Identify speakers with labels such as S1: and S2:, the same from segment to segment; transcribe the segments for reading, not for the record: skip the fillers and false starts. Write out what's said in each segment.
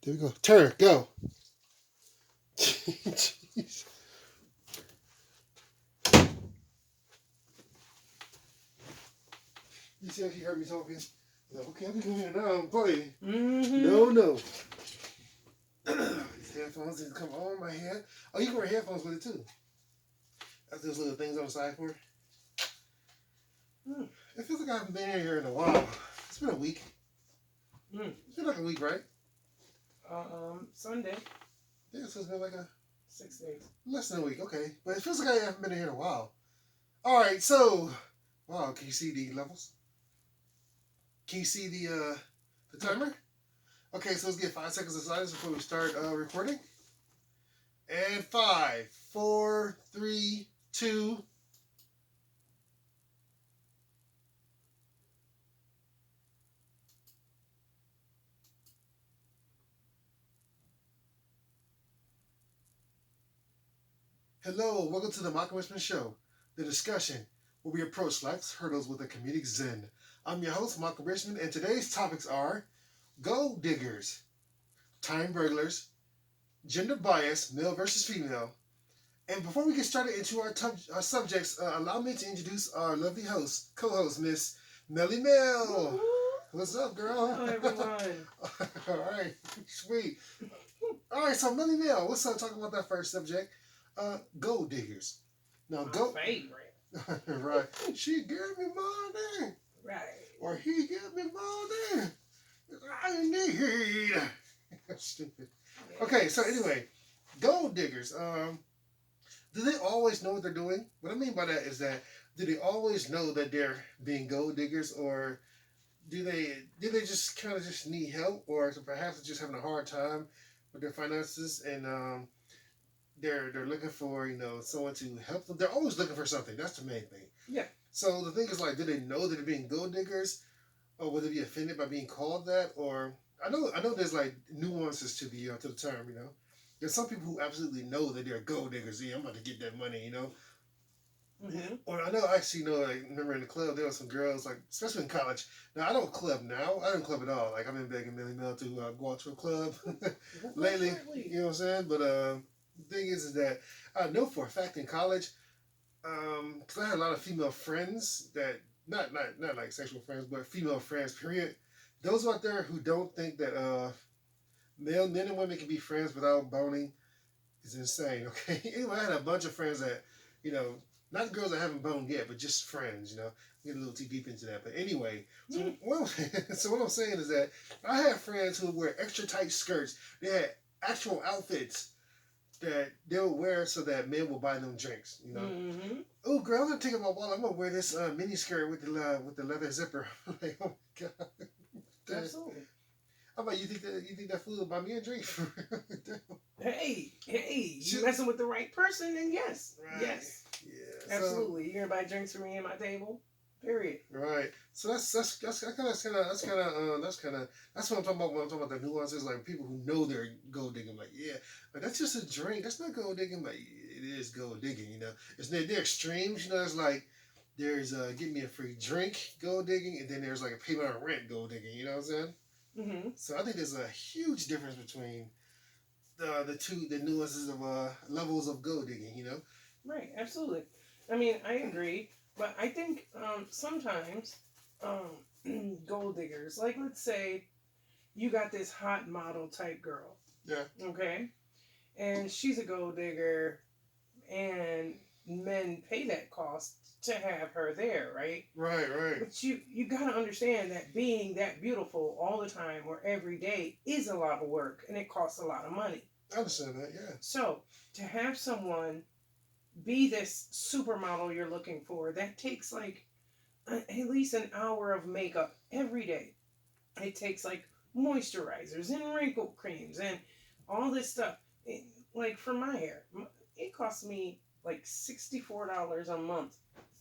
S1: There we go. Turn. Go. Jeez. You see how she heard me talking? Like, okay, I'm coming here now. I'm playing.
S2: Mm-hmm.
S1: No. These headphones didn't come on my head. Oh, you can wear headphones with it too. That's those little things on the side for it. It feels like I haven't been here in a while. It's been a week. It's been like a week, right?
S2: Sunday.
S1: Yeah, so it's been like
S2: 6 days.
S1: less than a week. Okay, but it feels like I haven't been here in a while. All right, so wow, can you see the levels? Can you see the timer? Okay, so let's get 5 seconds of silence before we start recording. And 5, 4, 3, 2. Hello, welcome to the Malcolm Richmond Show, the discussion where we approach life's hurdles with a comedic zen. I'm your host, Malcolm Richmond, and today's topics are gold diggers, time burglars, gender bias, male versus female. And before we get started into our subjects, allow me to introduce our lovely host, co-host, Miss Melly Mel. What's up, girl?
S2: Hello, everyone.
S1: All right, sweet. All right, so Melly Mel, what's up? Talking about that first subject, gold diggers. Now,
S2: Favorite.
S1: Right. She gave me money.
S2: Right.
S1: Or he gave me money. I need. Stupid. Okay, so anyway, gold diggers. Do they always know what they're doing? What I mean by that is that do they always know that they're being gold diggers, or do they just kind of just need help, or perhaps they're just having a hard time with their finances and they're looking for someone to help them. They're always looking for something. That's the main thing.
S2: Yeah.
S1: So the thing is, like, do they know that they're being gold diggers, or would they be offended by being called that? Or I know there's like nuances to the term. There's some people who absolutely know that they're gold diggers. Yeah, I'm about to get that money.
S2: Mm-hmm.
S1: Or I know I actually know. Like, remember in the club there were some girls, like, especially in college. Now I don't club now. I don't club at all. Like, I've been begging Millie Mel to go out to a club lately. You know what I'm saying? But the thing is that I know for a fact in college, because I had a lot of female friends that not like sexual friends, but female friends. Period. Those out there who don't think that men and women can be friends without boning is insane. Okay. Anyway, I had a bunch of friends that not girls that haven't boned yet, but just friends. Get a little too deep into that. But anyway, so what I'm saying is that I had friends who would wear extra tight skirts. They had actual outfits that they'll wear so that men will buy them drinks.
S2: Mm-hmm.
S1: Oh, girl, I'm gonna take out my wallet. I'm gonna wear this mini skirt with the leather zipper. Like, oh my god.
S2: Absolutely.
S1: How about you think that food will buy me a drink?
S2: Hey, you messing with the right person, then yes.
S1: Right.
S2: Yes.
S1: Yeah.
S2: Absolutely. You're gonna buy drinks for me at my table. Period.
S1: Right. So that's what I'm talking about when I'm talking about the nuances, like people who know they're gold digging. Like, yeah, but that's just a drink. That's not gold digging. Like, it is gold digging. It's they're extremes. It's like there's get me a free drink gold digging, and then there's like a pay my rent gold digging. You know what I'm saying?
S2: Mm-hmm.
S1: So I think there's a huge difference between the nuances of levels of gold digging.
S2: Right. Absolutely. I mean, I agree. But I think sometimes gold diggers, like, let's say you got this hot model type girl.
S1: Yeah.
S2: Okay? And she's a gold digger, and men pay that cost to have her there, right?
S1: Right.
S2: But you got to understand that being that beautiful all the time or every day is a lot of work, and it costs a lot of money.
S1: I understand that, yeah.
S2: So to have someone be this supermodel you're looking for, that takes like at least an hour of makeup every day. It takes like moisturizers and wrinkle creams and all this stuff. Like for my hair, it costs me like $64 a month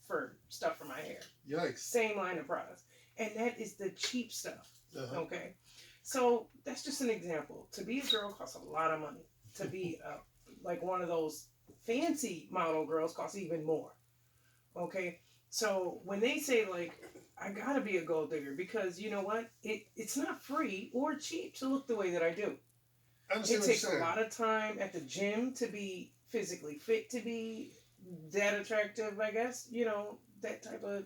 S2: for stuff for my hair.
S1: Yikes.
S2: Same line of products. And that is the cheap stuff.
S1: Uh-huh.
S2: Okay. So that's just an example. To be a girl costs a lot of money. To be like one of those fancy model girls costs even more. Okay, so when they say like I gotta be a gold digger because you know what, it's not free or cheap to look the way that I do.
S1: I understand
S2: It
S1: what you're
S2: takes a
S1: saying.
S2: lot of time at the gym to be physically fit to be that attractive, I guess. That type of,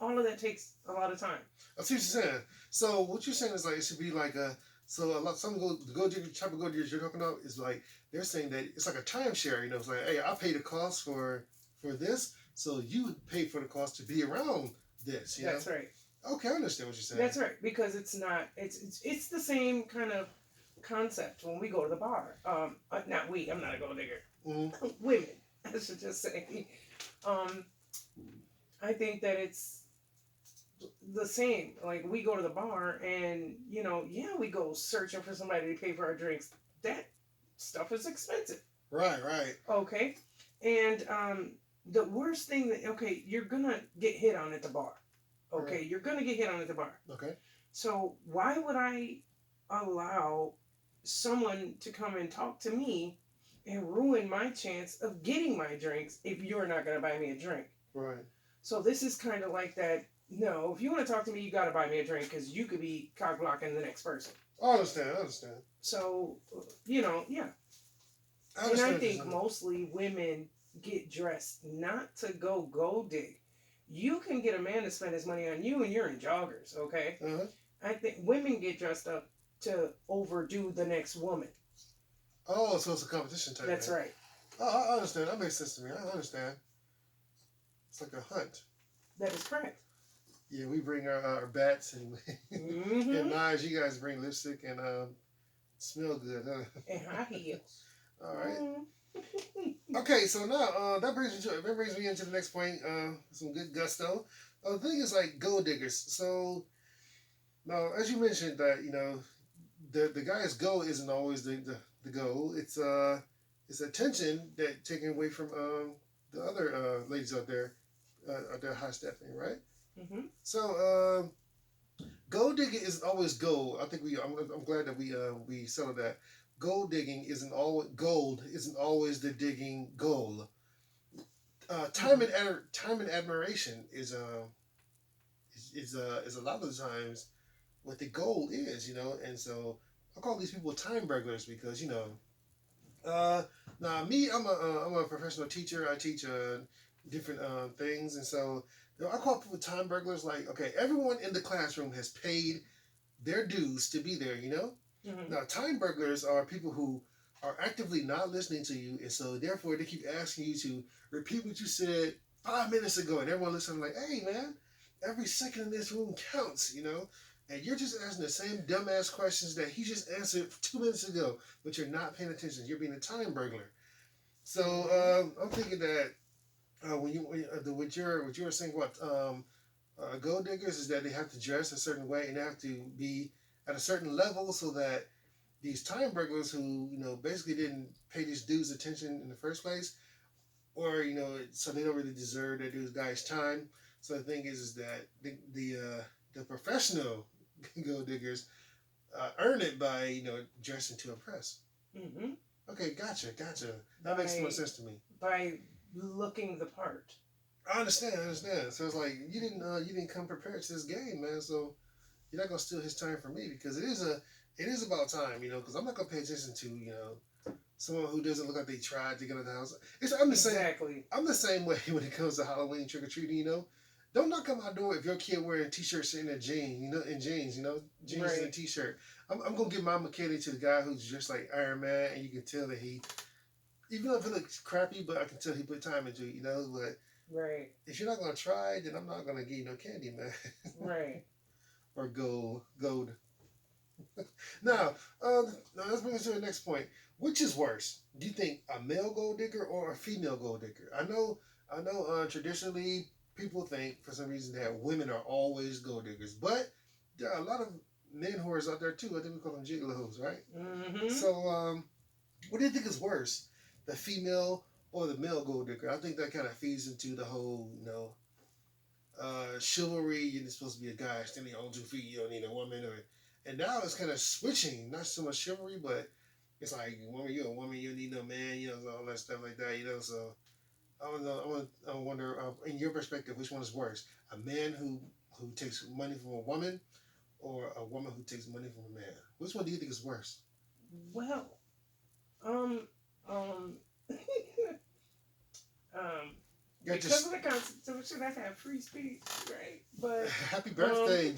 S2: all of that takes a lot of time.
S1: I see what you're saying. So what you're saying is like it should be like a so a lot some go digger type of go diggers you're talking about is like they're saying that it's like a timeshare. It's like hey, I pay the cost for this, so you pay for the cost to be around this.
S2: That's right.
S1: Okay, I understand what you're saying.
S2: That's right. Because it's not. It's the same kind of concept when we go to the bar. Not we. I'm not a gold digger.
S1: Mm-hmm.
S2: Women. I should just say. Um, I think that it's the same. Like we go to the bar and yeah, we go searching for somebody to pay for our drinks. That stuff is expensive.
S1: Right, right.
S2: Okay. And the worst thing that you're gonna get hit on at the bar. Okay,
S1: Right.
S2: you're gonna get hit on at the bar.
S1: Okay.
S2: So why would I allow someone to come and talk to me and ruin my chance of getting my drinks if you're not gonna buy me a drink?
S1: Right.
S2: So this is kind of like that. No, if you want to talk to me, you got to buy me a drink because you could be cock blocking the next person.
S1: I understand. I understand.
S2: So, yeah.
S1: I
S2: And
S1: understand
S2: I
S1: what you're
S2: think
S1: saying.
S2: mostly women get dressed not to go gold dig. You can get a man to spend his money on you and you're in joggers, okay?
S1: Uh-huh.
S2: I think women get dressed up to overdo the next woman.
S1: Oh, so it's a competition type
S2: That's
S1: thing.
S2: right.
S1: Oh, I understand. That makes sense to me. I understand. It's like a hunt.
S2: That is correct.
S1: Yeah, we bring our bats and and
S2: Mm-hmm.
S1: knives. You guys bring lipstick and smell good. Huh?
S2: And high heels.
S1: All right.
S2: Mm-hmm.
S1: Okay, so now that brings me into the next point. Some good gusto. The thing is like gold diggers. So now, as you mentioned, that the guy's goal isn't always the goal. It's attention that taken away from the other ladies out there high stepping, right?
S2: Mm-hmm.
S1: So gold digging isn't always gold. I think I'm glad that we settled that. Gold isn't always the digging goal. Time and admiration is a lot of the times what the goal is, and so I call these people time burglars because uh, now me I'm a professional teacher. I teach different things, and so I call people time burglars. Like okay, everyone in the classroom has paid their dues to be there,
S2: Mm-hmm.
S1: Now, time burglars are people who are actively not listening to you, and so therefore they keep asking you to repeat what you said 5 minutes ago, and everyone listening like, "Hey, man, every second in this room counts," And you're just asking the same dumbass questions that he just answered 2 minutes ago, but you're not paying attention. You're being a time burglar. So
S2: Mm-hmm.
S1: I'm thinking that what you were saying about gold diggers is that they have to dress a certain way and they have to be at a certain level so that these time burglars who basically didn't pay these dudes attention in the first place, or so they don't really deserve that dude's guy's time. So the thing is that the professional gold diggers earn it by dressing to impress.
S2: Mm-hmm.
S1: Okay, gotcha. That makes more
S2: By
S1: sense to me.
S2: by looking the part.
S1: I understand. So it's like you didn't come prepared to this game, man. So you're not gonna steal his time from me because it is about time, because I'm not gonna pay attention to someone who doesn't look like they tried to get out of the house.
S2: Exactly.
S1: I'm the same way when it comes to Halloween trick or treating. Don't knock on my door if your kid wearing t-shirts and a jean, jeans and a
S2: Right.
S1: t-shirt. I'm gonna give my McKinney to the guy who's just like Iron Man, and you can tell that even if it looks crappy, but I can tell he put time into it, But
S2: Right.
S1: if you're not gonna try, then I'm not gonna give you no candy, man,
S2: Right.
S1: or gold. Now, now let's bring us to the next point. Which is worse? Do you think a male gold digger or a female gold digger? I know. Traditionally, people think for some reason that women are always gold diggers, but there are a lot of men whores out there too. I think we call them gigolos, right?
S2: Mm-hmm.
S1: So, what do you think is worse, the female or the male gold digger? I think that kind of feeds into the whole, chivalry. You're supposed to be a guy standing on 2 feet. You don't need a woman, and now it's kind of switching. Not so much chivalry, but it's like woman, you're a woman. You don't need no man. All that stuff like that. So I don't know. I wonder, in your perspective, which one is worse? A man who takes money from a woman, or a woman who takes money from a man? Which one do you think is worse?
S2: Well, um, um, um,
S1: Yeah,
S2: because
S1: just
S2: of the Constitution, I have free speech, right? But
S1: happy
S2: um,
S1: birthday,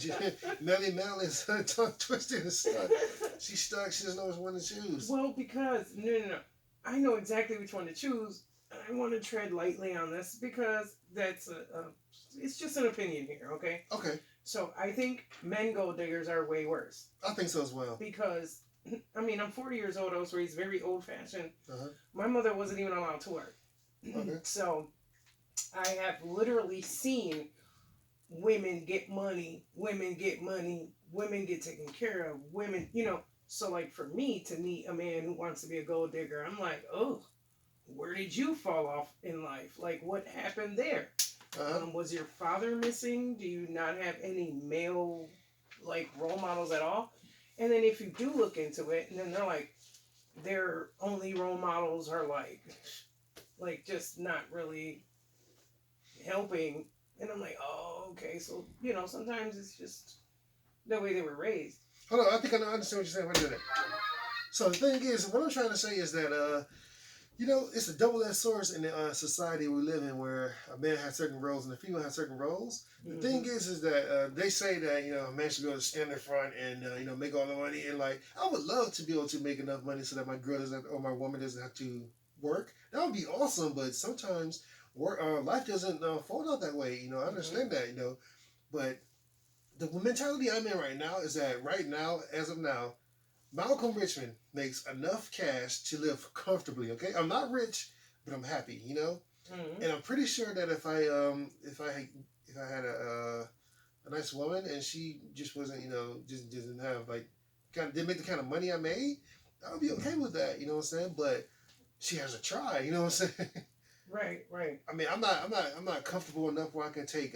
S1: Melly Mel is tongue twisted and stuck. She's stuck. She doesn't know which one to choose.
S2: well, because no, I know exactly which one to choose. I want to tread lightly on this because that's it's just an opinion here, okay?
S1: Okay,
S2: So I think men gold diggers are way worse
S1: I think so as well.
S2: because I mean I'm 40 years old. I was raised very old fashioned.
S1: Uh-huh.
S2: My mother wasn't even allowed to work,
S1: Okay.
S2: so I have literally seen women get money, women get taken care of, women, you know. So like for me to meet a man who wants to be a gold digger, I'm like, oh, where did you fall off in life? Like what happened there?
S1: Uh-huh.
S2: Was your father missing? Do you not have any male like role models at all? And then if you do look into it, and then they're like, their only role models are like just not really helping. And I'm like, oh, okay. So, you know, sometimes it's just the way they were raised.
S1: Hold on, I think I understand what you're saying. Wait a minute. So the thing is, what I'm trying to say is that you know, it's a double-edged sword in the society we live in, where a man has certain roles and a female has certain roles. The thing is that they say that you know a man should be able to stand in front and you know make all the money, and like I would love to be able to make enough money so that my girl doesn't or my woman doesn't have to work. That would be awesome, but sometimes work life doesn't fold out that way. You know, I understand that. You know, but the mentality I'm in right now is that right now, as of now, Malcolm Richmond makes enough cash to live comfortably. Okay, I'm not rich, but I'm happy. You know, and I'm pretty sure that if I had a nice woman and she just wasn't you know just didn't have like kind of didn't make the kind of money I made, I would be okay with that. You know what I'm saying? But she has to try. You know what I'm saying?
S2: Right, right.
S1: I mean, I'm not comfortable enough where I can take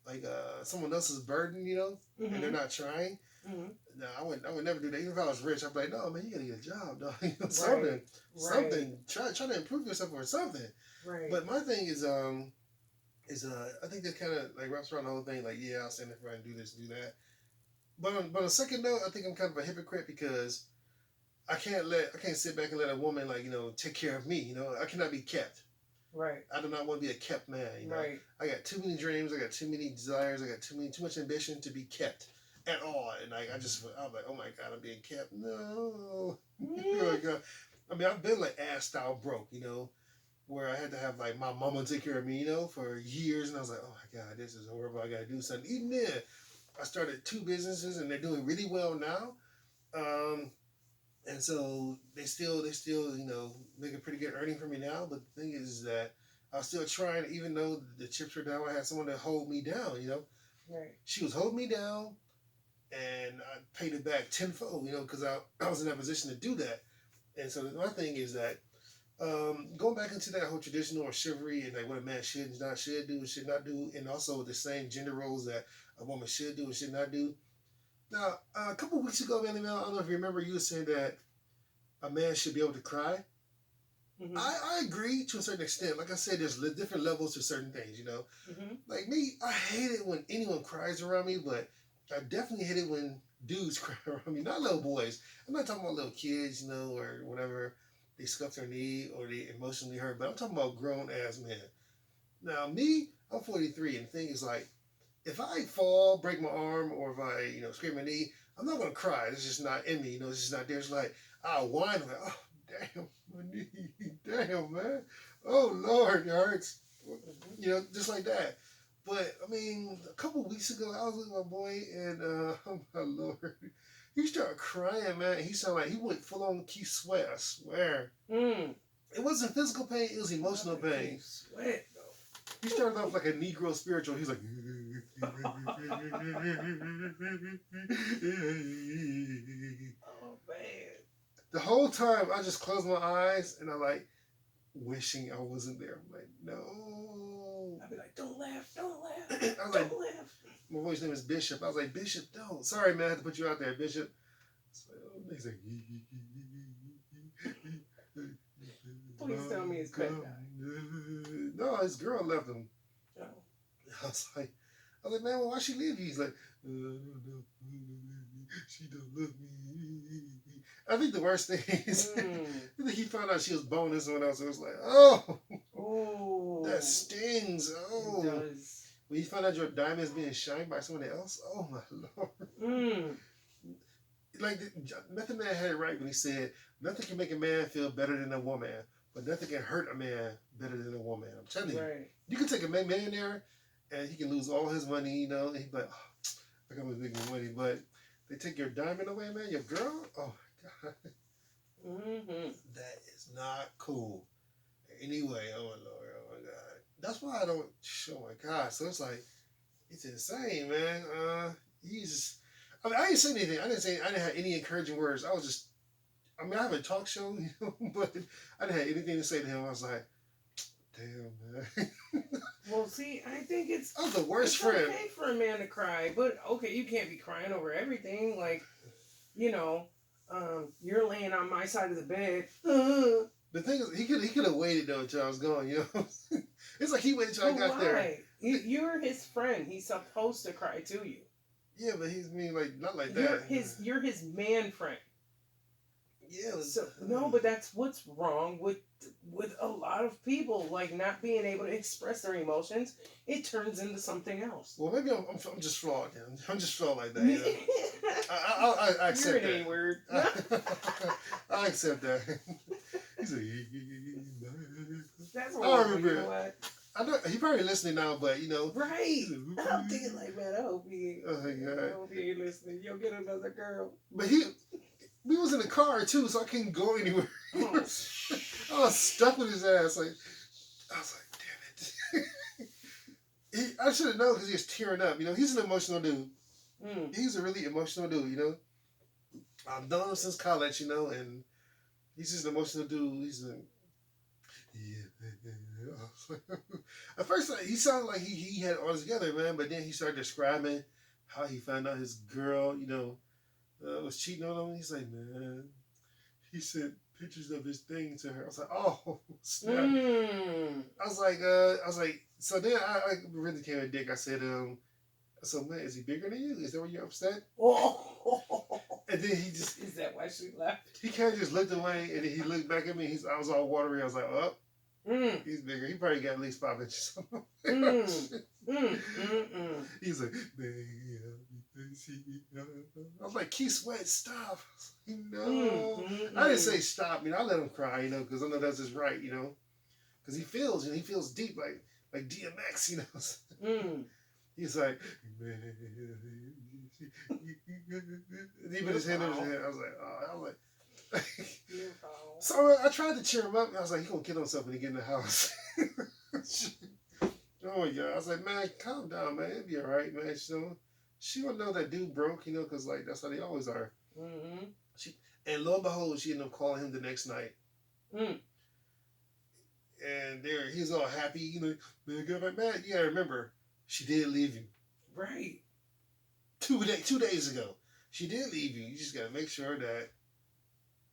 S1: like someone else's burden. You know, and they're not trying. No, I would never do that. Even if I was rich, I'd be like, no, man, you gotta get a job, dog. You know, something, something. Try to improve yourself or something.
S2: Right.
S1: But my thing is I think that kind of like wraps around the whole thing. Like, yeah, I'll stand there and do this, do that. But on a second note, I think I'm kind of a hypocrite because I can't sit back and let a woman like you know take care of me. You know, I cannot be kept.
S2: Right.
S1: I do not want to be a kept man. You know,
S2: Right.
S1: I got too many dreams. I got too many desires. I got too much ambition to be kept at all. And like I was like, oh my god, I'm being kept. No. Oh god. I mean, I've been like ass style broke. You know, where I had to have like my mama take care of me. You know, for years, and I was like, oh my god, this is horrible. I got to do something. Even then, I started 2 businesses, and they're doing really well now. Um, and so they still you know make a pretty good earning for me now. But the thing is that I was still trying, even though the chips were down. I had someone to hold me down. You know,
S2: Right.
S1: she was holding me down, and I paid it back tenfold. You know, because I was in that position to do that. And so my thing is that going back into that whole traditional or chivalry and like what a man should and not should do and should not do, and also the same gender roles that a woman should do and should not do. Now, a couple of weeks ago, man, I don't know if you remember, you were saying that a man should be able to cry. I agree to a certain extent. Like I said, there's different levels to certain things, you know. Like me, I hate it when anyone cries around me, but I definitely hate it when dudes cry around me. Not little boys. I'm not talking about little kids, you know, or whatever. They scuff their knee or they emotionally hurt, but I'm talking about grown ass men. Now, me, I'm 43, and the thing is like, if I fall, break my arm, or if I, you know, scrape my knee, I'm not gonna cry. It's just not in me, you know. It's just not there. It's like I'll whine, like, oh damn, my knee, damn man, oh Lord, it hurts, you know, just like that. But I mean, a couple weeks ago, I was with my boy, and oh my Lord, he started crying, man. He sounded like he went full on Keith Sweat. I swear. It wasn't physical pain; it was emotional pain.
S2: Sweat.
S1: He started off like a Negro spiritual. He's like,
S2: Oh man.
S1: the whole time I just closed my eyes and I like wishing I wasn't there. I'm like, no.
S2: I'd be like, don't laugh, don't laugh,
S1: I was like,
S2: don't laugh.
S1: my boy's name is Bishop. I was like, Bishop, don't. Sorry, man, I had to put you out there, Bishop. Like, oh, he's like,
S2: Please tell me his pet died.
S1: no, his girl left him.
S2: Oh.
S1: I was like, man, well, why she leave you? He's like, I don't know. She don't love me. I think the worst thing is,
S2: Mm.
S1: I think he found out she was boning someone else. It was like, oh,
S2: Oh.
S1: that stings. Oh.
S2: It does.
S1: When you find out your diamond is being shined by someone else, oh my lord.
S2: Mm.
S1: Like, Method Man had it right when he said, nothing can make a man feel better than a woman, but nothing can hurt a man better than a woman. I'm telling you.
S2: Right.
S1: You can take a millionaire and he can lose all his money, you know, and he'd be like, oh, I got my big money, but they take your diamond away, man, your girl, oh my God.
S2: Mm-hmm.
S1: That is not cool. Anyway, oh my lord, oh my God. That's why I don't, oh my God. So it's like, it's insane, man. He's, I mean, I didn't say anything. I didn't have any encouraging words. I was just, I mean, I have a talk show, you know, but I didn't have anything to say to him. I was like, damn, man.
S2: Well, see, I think
S1: I was the worst
S2: it's
S1: friend.
S2: okay for a man to cry, but okay, you can't be crying over everything. Like, you know, you're laying on my side of the bed.
S1: The thing is, he could have waited though until I was gone. You know, it's like he waited till I
S2: But
S1: got there.
S2: why? You're his friend. He's supposed to cry to you.
S1: Yeah, but he's mean like not like that.
S2: You're his man friend.
S1: Yeah.
S2: So no, but that's what's wrong with a lot of people, like not being able to express their emotions. It turns into something else.
S1: Well, maybe I'm just flawed. Then. I'm just flawed like that. You know? I accept
S2: You're an
S1: that.
S2: A-word.
S1: I accept that. He's like,
S2: That's
S1: I
S2: horrible.
S1: remember.
S2: You know what?
S1: I know he probably listening now, but you know.
S2: Right. I'm thinking like, man, I hope he.
S1: Oh my God.
S2: I hope he ain't listening. You'll get another girl.
S1: But we was in the car too, so I couldn't go anywhere.
S2: Oh.
S1: I was stuck with his ass. Like I was like, damn it. I should have known because he was tearing up. You know, he's an emotional dude.
S2: Mm.
S1: He's a really emotional dude. You know, I've known him since college. You know, and he's just an emotional dude. He's a At first, he sounded like he had it all together, man. But then he started describing how he found out his girl, you know, was cheating on him. He's like, man, he sent pictures of his thing to her. I was like, oh, snap. I was like, so then I really became a dick. I said, so man, is he bigger than you? Is that why you're upset?
S2: Oh.
S1: And then he just,
S2: is that why she left?
S1: He kind of just looked away, and then he looked back at me. I was all watery. I was like, oh. He's bigger. He probably got at least 5 inches. He's like, I was like, Keith Sweat, stop. No. I didn't say stop. I let him cry, you know, because I know that's his right, you know. Because he feels deep, like DMX, you know. He's like, he put his hand over his head. I was like, so I tried to cheer him up. I was like, he's going to kill himself when he get in the house. Oh my God. I was like, man, calm down, man. It'll be all right, man. She don't know that dude broke, you know, because like that's how they always are. Mm-hmm. And lo and behold, she ended up calling him the next night. And he was all happy, you know, man, get back, man. You got to remember, she did leave you.
S2: Right.
S1: 2 days ago. She did leave you. You just got to make sure that,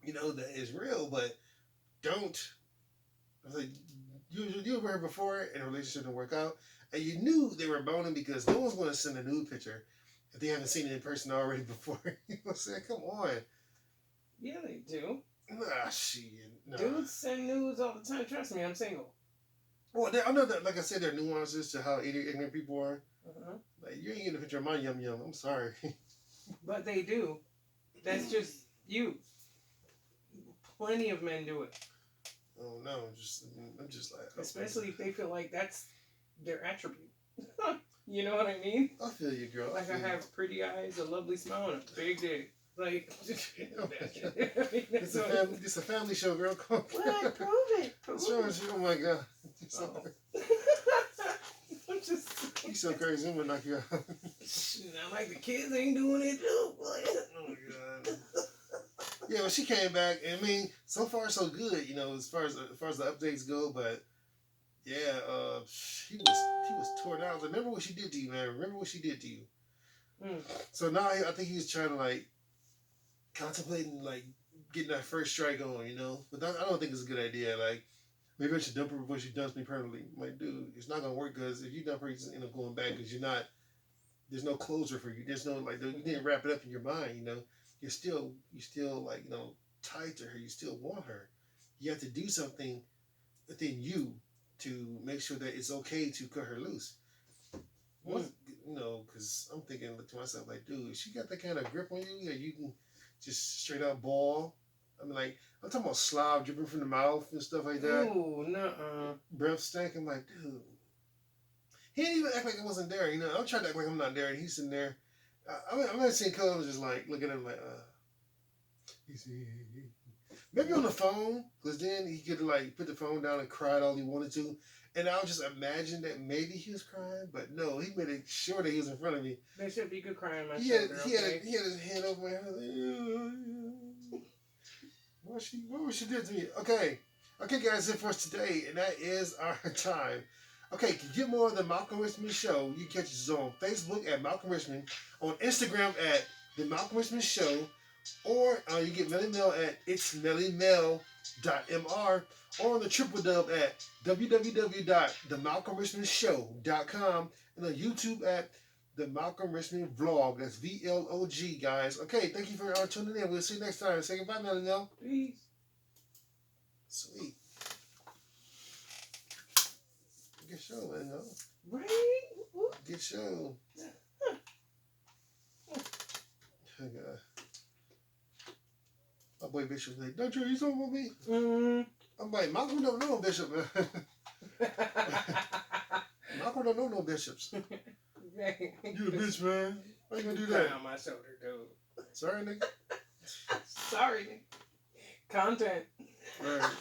S1: you know, that is real, but don't. I was like, you were here before and the relationship didn't work out, and you knew they were boning because no one's going to send a nude picture if they haven't seen it in person already before. You know what I'm saying? Come on.
S2: Yeah, they do.
S1: Nah, shit. Nah.
S2: Dudes send nudes all the time. Trust me, I'm single.
S1: Well, I know that, like I said, there are nuances to how ignorant people are. Like, you ain't getting a picture of my yum yum. I'm sorry.
S2: But they do. That's just you. Plenty of men do it.
S1: Oh no, I'm just like.
S2: Especially if they feel like that's their attribute. You know what I mean?
S1: I feel you, girl.
S2: Like I have pretty eyes, a lovely smile, and a big dick. Like,
S1: it's a family show, girl. Come on.
S2: What? Prove it.
S1: Oh my God.
S2: I'm just.
S1: He's so crazy. I'm gonna knock you out.
S2: Not like the kids ain't doing it too.
S1: Oh my God. Yeah, well, she came back, and I mean, so far so good, you know, as far as the updates go. But yeah, he was torn out. I was like, remember what she did to you, man. Remember what she did to you. So now I think he's trying to like contemplating like getting that first strike on, you know. But I don't think it's a good idea. Like, maybe I should dump her before she dumps me permanently. I'm like, dude, it's not gonna work because if you dump her, you just end up going back because you're not. There's no closure for you. There's no like you didn't wrap it up in your mind, you know. You're still like, you know, tied to her. You still want her. You have to do something within you to make sure that it's okay to cut her loose. What, because I'm thinking to myself, like, dude, she got that kind of grip on you that you can just straight up ball. I mean, like, I'm talking about slob dripping from the mouth and stuff like that.
S2: Ooh, nuh-uh.
S1: Breath stank. I'm like, dude. He didn't even act like I wasn't there. I'm trying to act like I'm not there, and he's sitting there. I'm not seeing colors, just like looking at him like, maybe on the phone, because then he could like put the phone down and cried all he wanted to. And I would just imagine that maybe he was crying, but no, he made it sure that he was in front of me.
S2: Bishop, you could cry on my
S1: He
S2: shoulder,
S1: had his hand over my head. What was she did to me? Okay, guys, that's it for us today, and that is our time. Okay, to get more of the Malcolm Richmond Show, you can catch us on Facebook at Malcolm Richmond, on Instagram at the Malcolm Richmond Show, or you get Melly Mel at itsmellymel.mr, or on the triple dub at www.themalcolmrichmondshow.com, and on YouTube at the Malcolm Richmond Vlog. That's VLOG, guys. Okay, thank you for tuning in. We'll see you next time. Say goodbye, Melly Mel.
S2: Peace.
S1: Sweet. Good show, man. No?
S2: Right?
S1: Good show. Oh, God. My boy Bishop's like, don't you talking about me? I'm like, Malcolm don't know no bishop, man. Malcolm don't know no bishops. You a bitch, man. Why you gonna do that?
S2: On my shoulder, dude.
S1: Sorry, nigga.
S2: Sorry, nigga. Content.
S1: Right.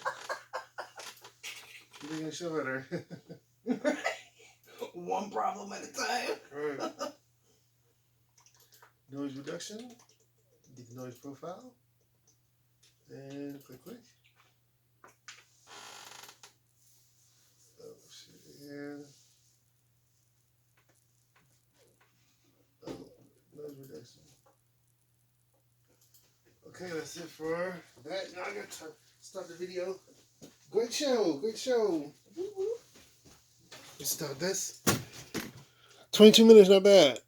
S1: You ain't gonna show at her.
S2: One problem at a time.
S1: Right. Noise reduction. Get the noise profile. And click. Oh, shit. And. Oh, noise reduction. Okay, that's it for that. Now I gotta start the video. Great show. Let's start this. 22 minutes, not bad.